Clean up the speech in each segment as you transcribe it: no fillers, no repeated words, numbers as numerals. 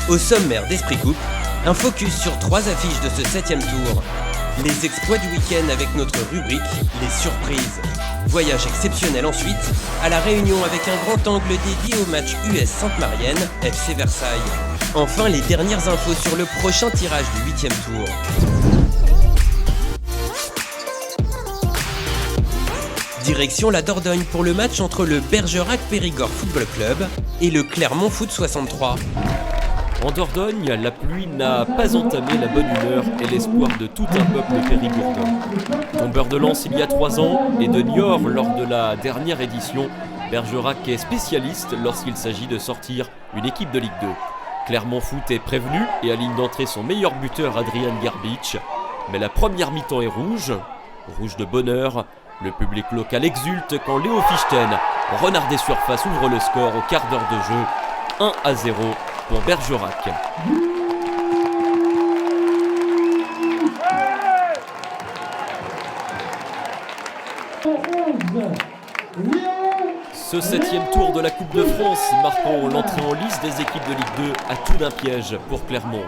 Au sommaire d'Esprit Coupe, un focus sur 3 affiches de ce 7e tour. Les exploits du week-end avec notre rubrique « Les surprises ». Voyage exceptionnel ensuite, à La Réunion avec un grand angle dédié au match US Sainte-Marienne, FC Versailles. Enfin, les dernières infos sur le prochain tirage du 8e tour. Direction la Dordogne pour le match entre le Bergerac Périgord Football Club et le Clermont Foot 63. En Dordogne, la pluie n'a pas entamé la bonne humeur et l'espoir de tout un peuple périgourdin. Tombeur de lance il y a 3 ans et de Niort lors de la dernière édition, Bergerac est spécialiste lorsqu'il s'agit de sortir une équipe de Ligue 2. Clermont Foot est prévenu et aligne d'entrée son meilleur buteur Adrian Garbic. Mais la première mi-temps est rouge de bonheur. Le public local exulte quand Léo Fichten, renard des surfaces, ouvre le score au quart d'heure de jeu, 1-0 pour Bergerac. Ce 7e tour de la Coupe de France marquant l'entrée en lice des équipes de Ligue 2 à tout d'un piège pour Clermont.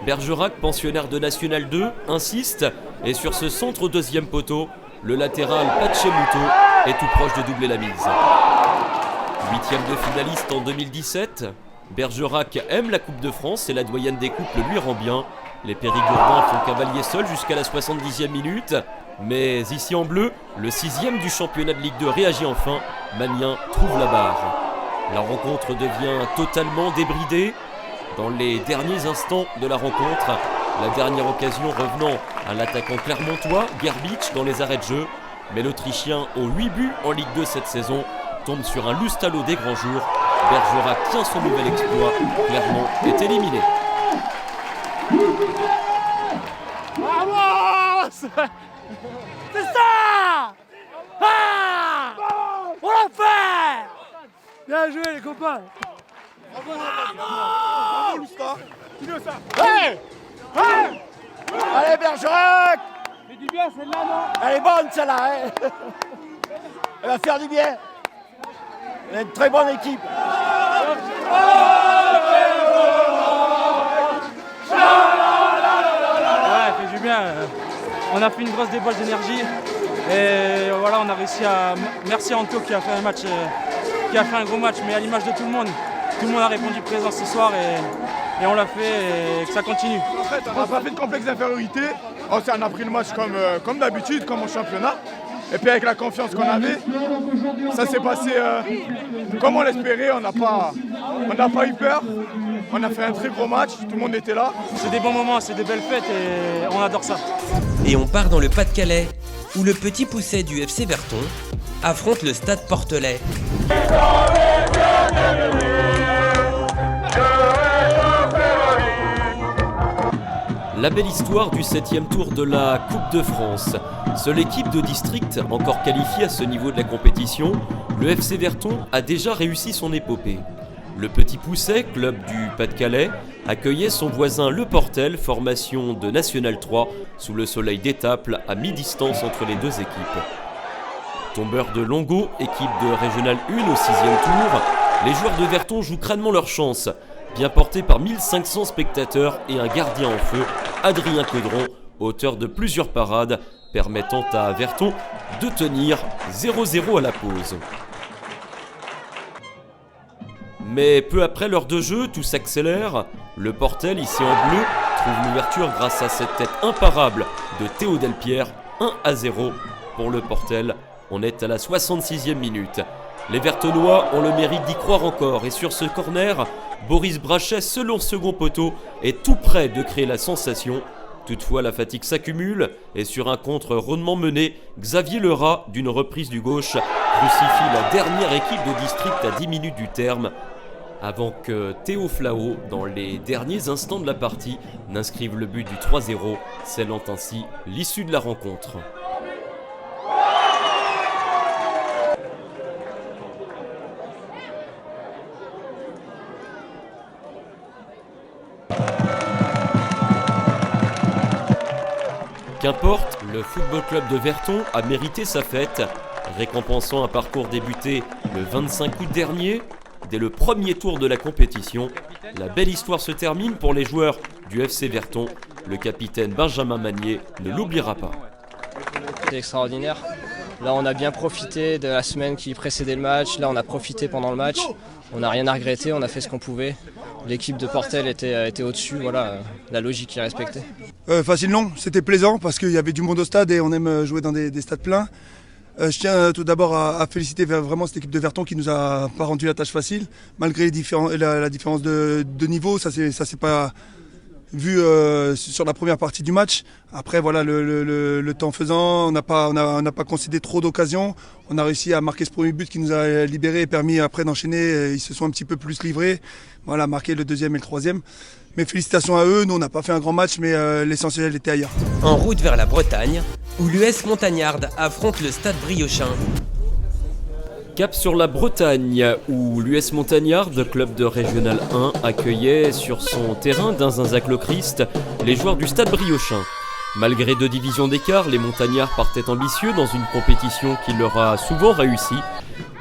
Bergerac, pensionnaire de National 2, insiste et sur ce centre au 2e poteau, le latéral Pachemuto est tout proche de doubler la mise. 8e de finaliste en 2017, Bergerac aime la Coupe de France et la doyenne des coupes le lui rend bien. Les Périgourdins font cavalier seul jusqu'à la 70e minute. Mais ici en bleu, le 6e du championnat de Ligue 2 réagit enfin. Magnin trouve la barre. La rencontre devient totalement débridée. Dans les derniers instants de la rencontre, la dernière occasion revenant à l'attaquant clermontois, Gerbic dans les arrêts de jeu. Mais l'Autrichien aux 8 buts en Ligue 2 cette saison tombe sur un Lustalo des grands jours. Bergerac tient son nouvel exploit. Clermont est éliminé. Vamos! C'est ça! Ah! On l'a fait! Bien joué les copains! Bravo Lusta! Hey! Hey! Allez Bergerac! Fais du bien celle-là, non? Elle est bonne celle-là, hein? Elle va faire du bien! Elle est une très bonne équipe! Ouais, fait du bien. On a fait une grosse déboîte d'énergie et voilà, on a réussi à. Merci à Anto qui a fait un match, qui a fait un gros match, mais à l'image de tout le monde a répondu présent ce soir et on l'a fait et que ça continue. En fait, on n'a pas fait de complexe d'infériorité. On a pris le match comme d'habitude, comme au championnat. Et puis avec la confiance qu'on avait, ça s'est passé comme on l'espérait. On n'a pas eu peur. On a fait un très gros match, tout le monde était là. C'est des bons moments, c'est des belles fêtes et on adore ça. Et on part dans le Pas-de-Calais, où le petit pousset du FC Verton affronte le Stade Portelet. La belle histoire du 7e tour de la Coupe de France. Seule équipe de district encore qualifiée à ce niveau de la compétition, le FC Verton a déjà réussi son épopée. Le Petit Pousset, club du Pas-de-Calais, accueillait son voisin Le Portel, formation de National 3, sous le soleil d'Étaples, à mi-distance entre les deux équipes. Tombeur de Longo, équipe de Régional 1 au 6e tour, les joueurs de Verton jouent crânement leur chance, bien portés par 1500 spectateurs et un gardien en feu, Adrien Caudron, auteur de plusieurs parades, permettant à Verton de tenir 0-0 à la pause. Mais peu après l'heure de jeu, tout s'accélère. Le Portel, ici en bleu, trouve l'ouverture grâce à cette tête imparable de Théo Delpierre, 1-0 pour le Portel. On est à la 66e minute. Les Vertenois ont le mérite d'y croire encore et sur ce corner, Boris Brachet, selon second poteau, est tout près de créer la sensation. Toutefois, la fatigue s'accumule et sur un contre rondement mené, Xavier Lerat, d'une reprise du gauche, crucifie la dernière équipe de district à 10 minutes du terme, avant que Théo Flao, dans les derniers instants de la partie, n'inscrive le but du 3-0, scellant ainsi l'issue de la rencontre. Qu'importe, le Football Club de Verton a mérité sa fête, récompensant un parcours débuté le 25 août dernier, dès le premier tour de la compétition. la belle histoire se termine pour les joueurs du FC Verton. Le capitaine Benjamin Magnier ne l'oubliera pas. C'est extraordinaire. Là, on a bien profité de la semaine qui précédait le match. Là, on a profité pendant le match. On n'a rien à regretter, on a fait ce qu'on pouvait. L'équipe de Portel était au-dessus, voilà, la logique est respectée. Facile non, c'était plaisant parce qu'il y avait du monde au stade et on aime jouer dans des stades pleins. Je tiens tout d'abord à féliciter vraiment cette équipe de Verton qui nous a pas rendu la tâche facile. Malgré la différence de niveau, ça c'est pas vu sur la première partie du match. Après voilà, le temps faisant, on n'a pas concédé trop d'occasions. On a réussi à marquer ce premier but qui nous a libérés et permis après d'enchaîner. Ils se sont un petit peu plus livrés. Voilà, marquer le deuxième et le troisième. Mais félicitations à eux, nous on n'a pas fait un grand match mais l'essentiel était ailleurs. En route vers la Bretagne, où l'US Montagnarde affronte le Stade Briochin. Cap sur la Bretagne, où l'US Montagnarde, club de Régional 1, accueillait sur son terrain d'Inzanzac-le-Christ les joueurs du Stade Briochin. Malgré 2 divisions d'écart, les Montagnards partaient ambitieux dans une compétition qui leur a souvent réussi.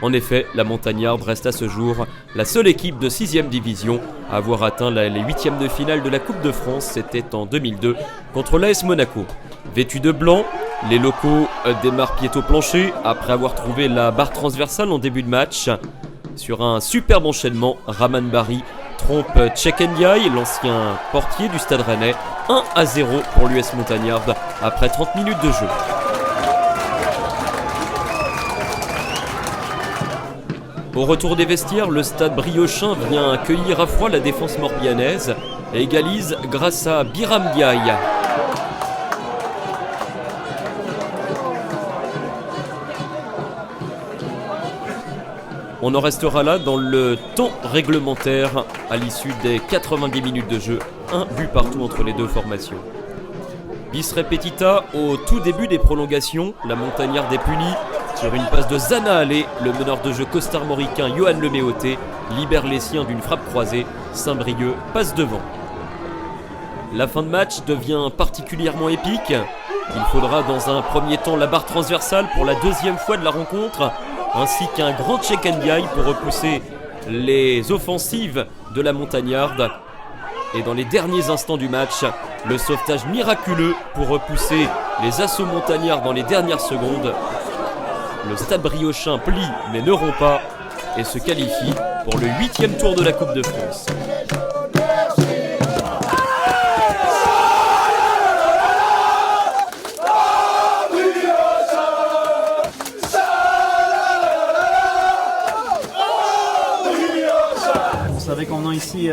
En effet, la Montagnarde reste à ce jour la seule équipe de 6e division à avoir atteint les 8e de finale de la Coupe de France, c'était en 2002, contre l'AS Monaco. Vêtus de blanc, les locaux démarrent pied au plancher après avoir trouvé la barre transversale en début de match. Sur un superbe enchaînement, Raman Bari trompe Cheikh Ndiaye, l'ancien portier du Stade Rennais. 1-0 pour l'US Montagnarde après 30 minutes de jeu. Au retour des vestiaires, le Stade Briochin vient accueillir à froid la défense morbihannaise et égalise grâce à Biram Ndiaye. On en restera là dans le temps réglementaire à l'issue des 90 minutes de jeu. 1 but partout entre les deux formations. Bis repetita, au tout début des prolongations, la Montagnarde est punie. Sur une passe de Zana Allé, le meneur de jeu costarmoricain Johan Leméoté libère les siens d'une frappe croisée. Saint-Brieuc passe devant. La fin de match devient particulièrement épique. Il faudra dans un premier temps la barre transversale pour la 2e fois de la rencontre, ainsi qu'un grand Cheikh Ndiaye pour repousser les offensives de la Montagnarde. Et dans les derniers instants du match, le sauvetage miraculeux pour repousser les assauts montagnards dans les dernières secondes. Le Stade Briochin plie mais ne rompt pas et se qualifie pour le 8e tour de la Coupe de France. On savait qu'en venant ici,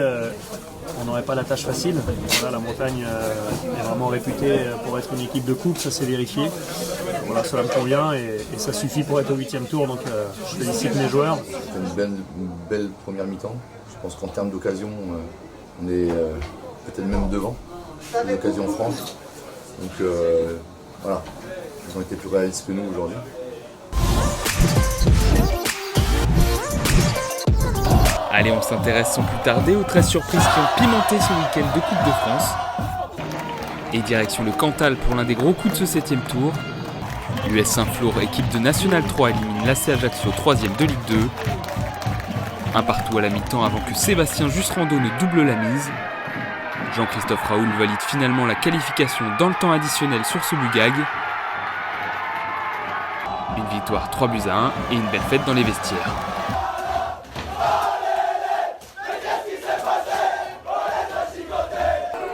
on n'aurait pas la tâche facile. Voilà, la montagne est vraiment réputée pour être une équipe de coupe, ça s'est vérifié. Voilà, cela me convient et ça suffit pour être au 8e tour, donc je félicite mes joueurs. C'était une belle première mi-temps. Je pense qu'en termes d'occasion, on est peut-être même devant les occasions franches. Donc voilà, ils ont été plus réalistes que nous aujourd'hui. Allez, on s'intéresse sans plus tarder aux 13 surprises qui ont pimenté ce week-end de Coupe de France. Et direction le Cantal pour l'un des gros coups de ce 7e tour. L'US Saint-Flour, équipe de National 3, élimine l'AC Ajaccio 3e de Ligue 2. Un partout à la mi-temps avant que Sébastien Jusserando ne double la mise. Jean-Christophe Raoul valide finalement la qualification dans le temps additionnel sur ce Bugag. Une victoire 3-1 et une belle fête dans les vestiaires.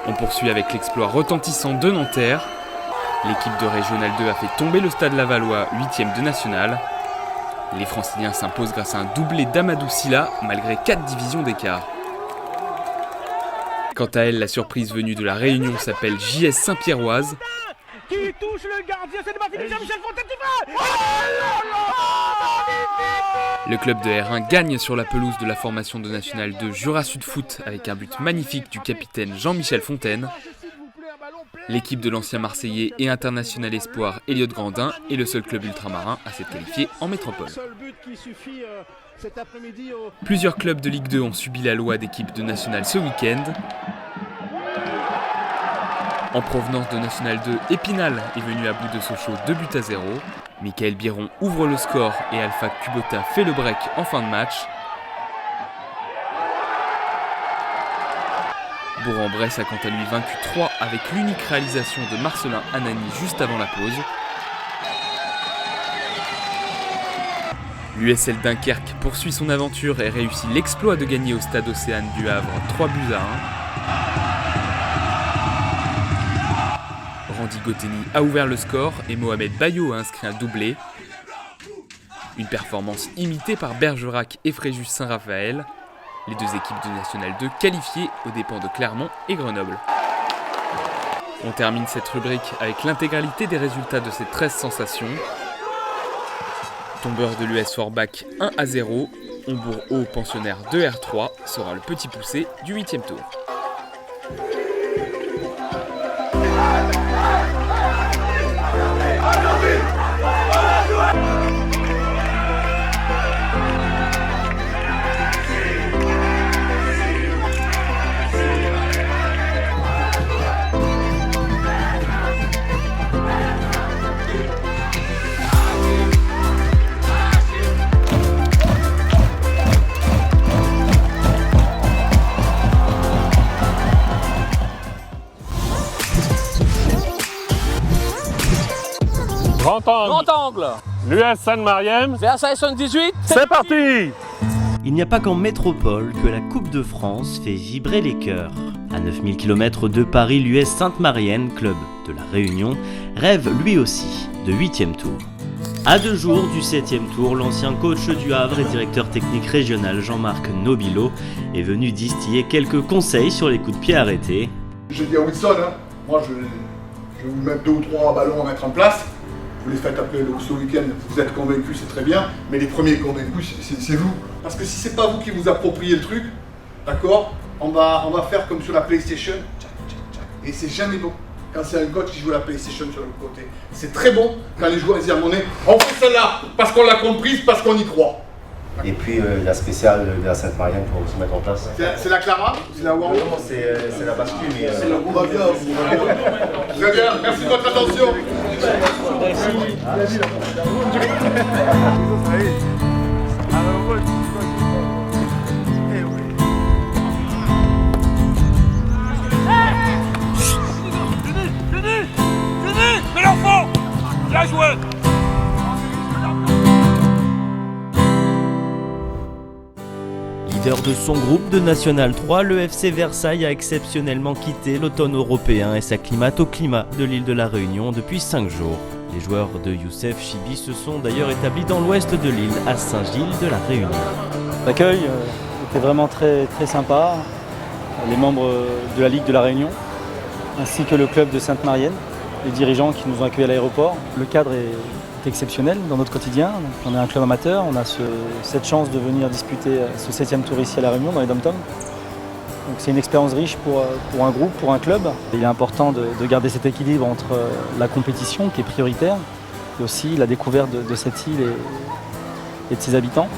On poursuit avec l'exploit retentissant de Nanterre. L'équipe de Régional 2 a fait tomber le Stade Lavallois, 8e de National. Les Franciliens s'imposent grâce à un doublé d'Amadou Silla, malgré 4 divisions d'écart. Quant à elle, la surprise venue de la Réunion s'appelle JS Saint-Pierroise. Qui touche le gardien, c'est pas fini, Jean-Michel Fontaine qui frappe. Le club de R1 gagne sur la pelouse de la formation de National 2 Jura Sud Foot avec un but magnifique du capitaine Jean-Michel Fontaine. L'équipe de l'ancien Marseillais et international espoir Elliot Grandin est le seul club ultramarin à s'être qualifié en métropole. Plusieurs clubs de Ligue 2 ont subi la loi d'équipe de National ce week-end. En provenance de National 2, Épinal est venu à bout de Sochaux 2-0. Michael Biron ouvre le score et Alpha Kubota fait le break en fin de match. Bourg-en-Bresse a quant à lui vaincu 3 avec l'unique réalisation de Marcelin Anani juste avant la pause. L'USL Dunkerque poursuit son aventure et réussit l'exploit de gagner au stade Océane du Havre 3 buts à 1. Randy Goteni a ouvert le score et Mohamed Bayo a inscrit un doublé. Une performance imitée par Bergerac et Fréjus Saint-Raphaël, les deux équipes de National 2 qualifiées aux dépens de Clermont et Grenoble. On termine cette rubrique avec l'intégralité des résultats de ces 13 sensations. Tombeur de l'US Forbach 1-0, Hombourg-Haut pensionnaire 2R3 sera le petit poussé du 8e tour. Grand angle. L'US Sainte-Marième. Versailles 78. C'est parti. Il n'y a pas qu'en métropole que la Coupe de France fait vibrer les cœurs. À 9000 km de Paris, l'US Sainte-Marienne, club de la Réunion, rêve lui aussi de 8e tour. À 2 jours du 7e tour, l'ancien coach du Havre et directeur technique régional Jean-Marc Nobilo est venu distiller quelques conseils sur les coups de pied arrêtés. J'ai dit à Wilson, moi je vais vous mettre 2 ou 3 ballons à mettre en place. Vous les faites après ce week-end, vous êtes convaincus, c'est très bien, mais les premiers convaincus, c'est vous. Parce que si c'est pas vous qui vous appropriez le truc, d'accord, on va faire comme sur la PlayStation, et c'est jamais bon quand c'est un coach qui joue à la PlayStation sur le côté. C'est très bon quand les joueurs disent à mon nez, on fait celle-là, parce qu'on l'a comprise, parce qu'on y croit. Et puis la spéciale de la Sainte-Marienne pour se mettre en place. C'est la Clara? C'est la Warren? Non, c'est la bascule. Mais c'est le groupe. Très bien, merci de votre attention. Mais l'enfant, bien joué. Leader de son groupe de National 3, le FC Versailles a exceptionnellement quitté l'automne européen et s'acclimate au climat de l'île de la Réunion depuis 5 jours. Les joueurs de Youssef Chibi se sont d'ailleurs établis dans l'ouest de l'île, à Saint-Gilles de la Réunion. L'accueil était vraiment très sympa. Les membres de la Ligue de la Réunion, ainsi que le club de Sainte-Marienne, les dirigeants qui nous ont accueillis à l'aéroport. Le cadre est exceptionnel dans notre quotidien. Donc, on est un club amateur, on a cette chance de venir disputer ce 7e tour ici à La Réunion, dans les dom-toms. Donc c'est une expérience riche pour un groupe, pour un club. Il est important de garder cet équilibre entre la compétition qui est prioritaire et aussi la découverte de cette île et de ses habitants.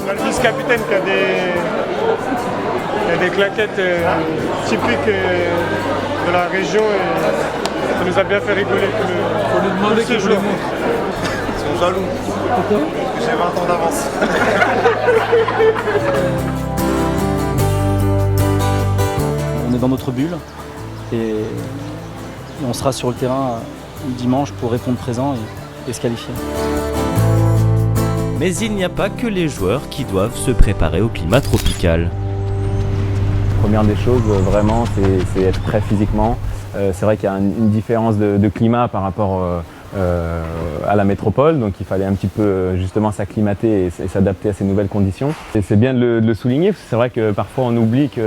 On a le vice-capitaine qui a des claquettes typiques de la région et ça nous a bien fait rigoler. Il faut lui demander qu'il joue. Ils sont jaloux. Pourquoi? Parce que j'ai 20 ans d'avance. On est dans notre bulle et on sera sur le terrain dimanche pour répondre présent et se qualifier. Mais il n'y a pas que les joueurs qui doivent se préparer au climat tropical. Première des choses, vraiment, c'est être prêt physiquement. C'est vrai qu'il y a une différence de climat par rapport à la métropole, donc il fallait un petit peu justement s'acclimater et s'adapter à ces nouvelles conditions. Et c'est bien de le souligner, parce que c'est vrai que parfois on oublie qu'il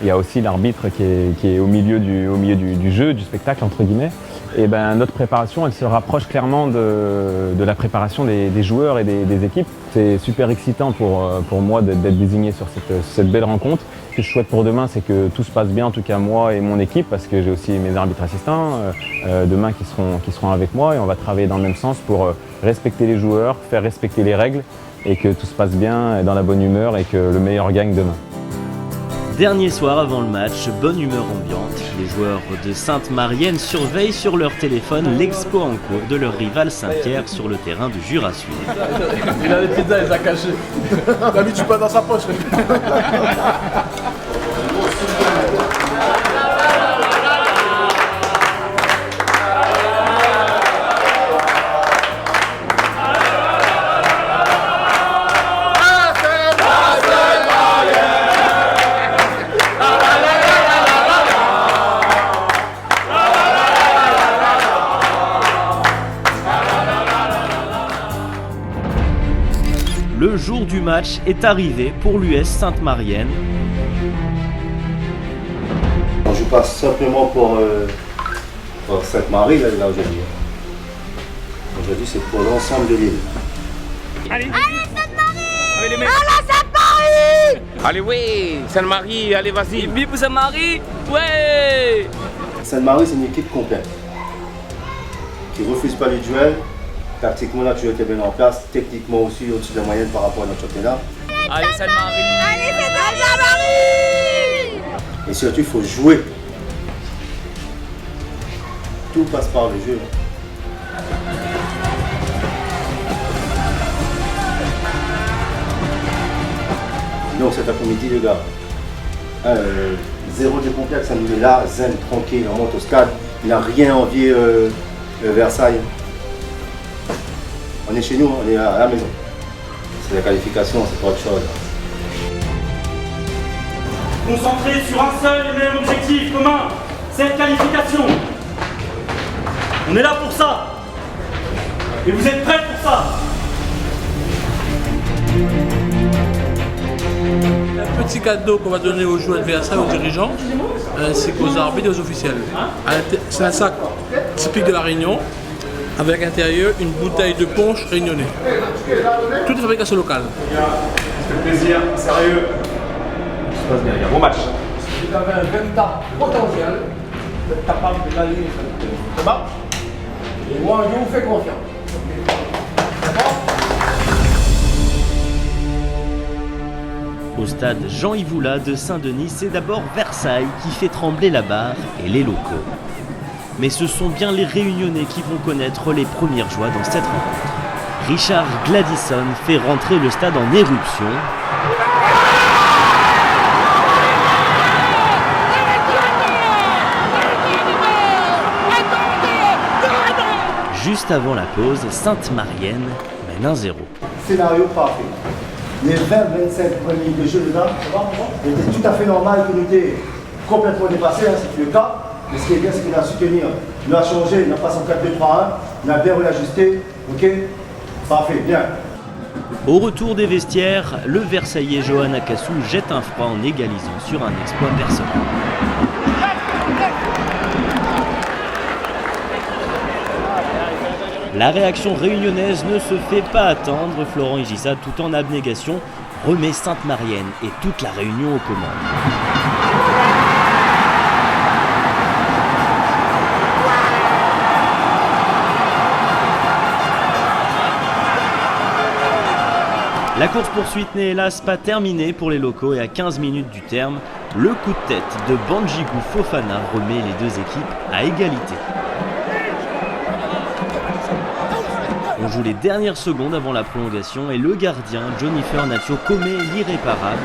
y a aussi l'arbitre qui est au milieu du jeu, du spectacle entre guillemets. Et ben notre préparation, elle se rapproche clairement de la préparation des joueurs et des équipes. C'est super excitant pour moi d'être désigné sur cette belle rencontre. Ce que je souhaite pour demain, c'est que tout se passe bien, en tout cas moi et mon équipe, parce que j'ai aussi mes arbitres assistants demain qui seront avec moi, et on va travailler dans le même sens pour respecter les joueurs, faire respecter les règles et que tout se passe bien dans la bonne humeur et que le meilleur gagne demain. Dernier soir avant le match, bonne humeur ambiante. Les joueurs de Sainte-Marienne surveillent sur leur téléphone l'expo en cours de leur rival Saint-Pierre sur le terrain de Jura Sud. Il a les pizzas, il les a cachées. Il a mis du pain dans sa poche. Le jour du match est arrivé pour l'US Sainte-Marienne. On joue pas simplement pour Sainte-Marie là aujourd'hui. Aujourd'hui c'est pour l'ensemble de l'île. Allez, Sainte-Marie! Allez Sainte-Marie! allez, oui, Sainte-Marie, allez, vas-y. Vive pour Sainte-Marie! Ouais! Sainte-Marie c'est une équipe complète qui refuse pas les duels. Tactiquement, là, tu étais bien en place. Techniquement aussi, au-dessus de la moyenne par rapport à notre championnat. Allez, Sainte-Marie! Allez, Sainte-Marie! Et surtout, il faut jouer. Tout passe par le jeu. Donc, cet après-midi, les gars, zéro décomplexe, ça nous est là, zen, tranquille, on monte au stade. Il n'a rien envié Versailles. On est chez nous, on est à la maison. C'est la qualification, c'est pas autre chose. Concentré sur un seul et même objectif commun, cette qualification. On est là pour ça. Et vous êtes prêts pour ça. Un petit cadeau qu'on va donner aux joueurs adversaires, aux dirigeants, ainsi qu'aux arbitres et aux officiels. C'est un sac typique de la Réunion, avec à l'intérieur une bouteille de punch réunionnais. Toute fabrication locale. C'est plaisir, sérieux. Ça se passe bien, il y a un bon match. Vous avez un véritable potentiel, vous êtes capable de gagner ce match. Et moi, je vous fais confiance. Au stade Jean-Yves Oula de Saint-Denis, c'est d'abord Versailles qui fait trembler la barre et les locaux. Mais ce sont bien les Réunionnais qui vont connaître les premières joies dans cette rencontre. Richard Gladison fait rentrer le stade en éruption. Juste avant la pause, Sainte-Marienne mène 1-0. Scénario parfait. Les 20-25 premiers minutes de jeu dedans, il était tout à fait normal que nous étions complètement dépassés, hein, c'est le cas. Mais ce qui est bien, c'est qu'il a su tenir. Il a changé, il a passé en 4-2-3-1, il a bien réajusté. Ok, parfait, bien. Au retour des vestiaires, le Versaillais Johan Akassou jette un froid en égalisant sur un exploit personnel. La réaction réunionnaise ne se fait pas attendre. Florent Igissa, tout en abnégation, remet Sainte-Marienne et toute la Réunion aux commandes. La course-poursuite n'est hélas pas terminée pour les locaux et à 15 minutes du terme, le coup de tête de Bandjigou Fofana remet les deux équipes à égalité. On joue les dernières secondes avant la prolongation et le gardien Jennifer Natio commet l'irréparable,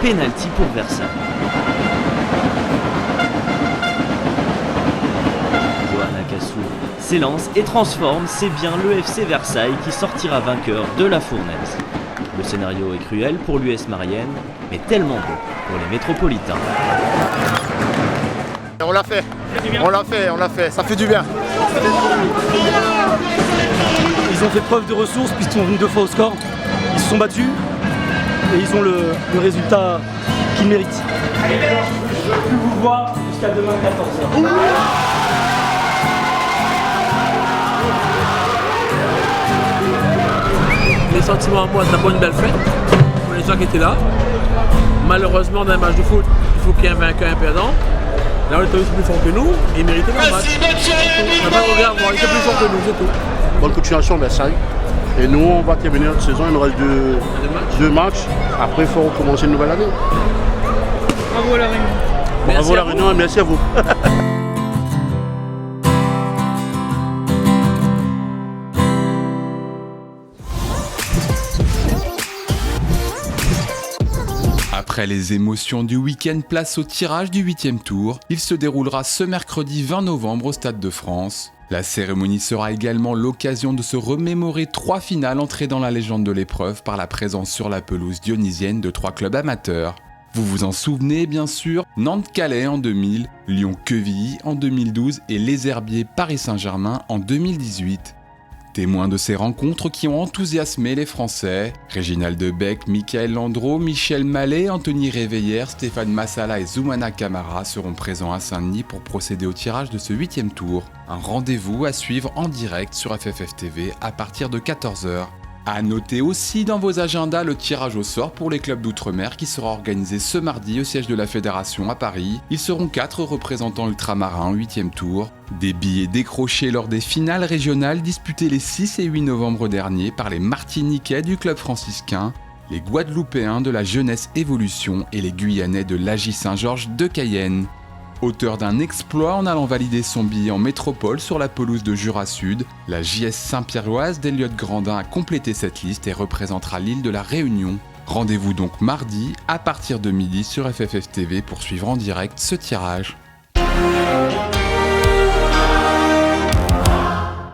pénalty pour Versailles. Johan Akassou s'élance et transforme, c'est bien le FC Versailles qui sortira vainqueur de la fournaise. Le scénario est cruel pour l'US Marienne, mais tellement beau pour les métropolitains. On l'a fait, on l'a fait, ça fait du bien. Ils ont fait preuve de ressources puisqu'ils sont venus 2 fois au score. Ils se sont battus et ils ont le résultat qu'ils méritent. Je ne veux plus vous voir jusqu'à demain 14h. Les sentiments à moi, c'est d'abord une belle fête pour les gens qui étaient là. Malheureusement, dans un match de foot, il faut qu'il y ait un vainqueur et un perdant. Là, on était plus fort que nous, et ils méritaient leur match. On n'a pas de regard, ils étaient plus forts que nous, c'est tout. Bonne continuation, Versailles. Et nous, on va terminer notre saison, il nous reste deux matchs. Après, il faut recommencer une nouvelle année. Bravo la Réunion. Bravo la Réunion et merci à vous. Après les émotions du week-end, place au tirage du 8e tour. Il se déroulera ce mercredi 20 novembre au Stade de France. La cérémonie sera également l'occasion de se remémorer 3 finales entrées dans la légende de l'épreuve par la présence sur la pelouse dionysienne de 3 clubs amateurs. Vous vous en souvenez bien sûr, Nantes-Calais en 2000, Lyon-Quevilly en 2012 et Les Herbiers Paris Saint-Germain en 2018. Témoins de ces rencontres qui ont enthousiasmé les Français, Réginald Debec, Michael Landreau, Michel Mallet, Anthony Réveillère, Stéphane Massala et Zoumana Camara seront présents à Saint-Denis pour procéder au tirage de ce 8e tour. Un rendez-vous à suivre en direct sur FFF TV à partir de 14h. À noter aussi dans vos agendas le tirage au sort pour les clubs d'outre-mer qui sera organisé ce mardi au siège de la Fédération à Paris. Ils seront 4 représentants ultramarins au 8e tour. Des billets décrochés lors des finales régionales disputées les 6 et 8 novembre dernier par les Martiniquais du club franciscain, les Guadeloupéens de la Jeunesse Évolution et les Guyanais de l'AJ Saint-Georges de Cayenne. Auteur d'un exploit en allant valider son billet en métropole sur la pelouse de Jura Sud, la JS Saint-Pierroise d'Eliott Grandin a complété cette liste et représentera l'île de la Réunion. Rendez-vous donc mardi à partir de midi sur FFF TV pour suivre en direct ce tirage.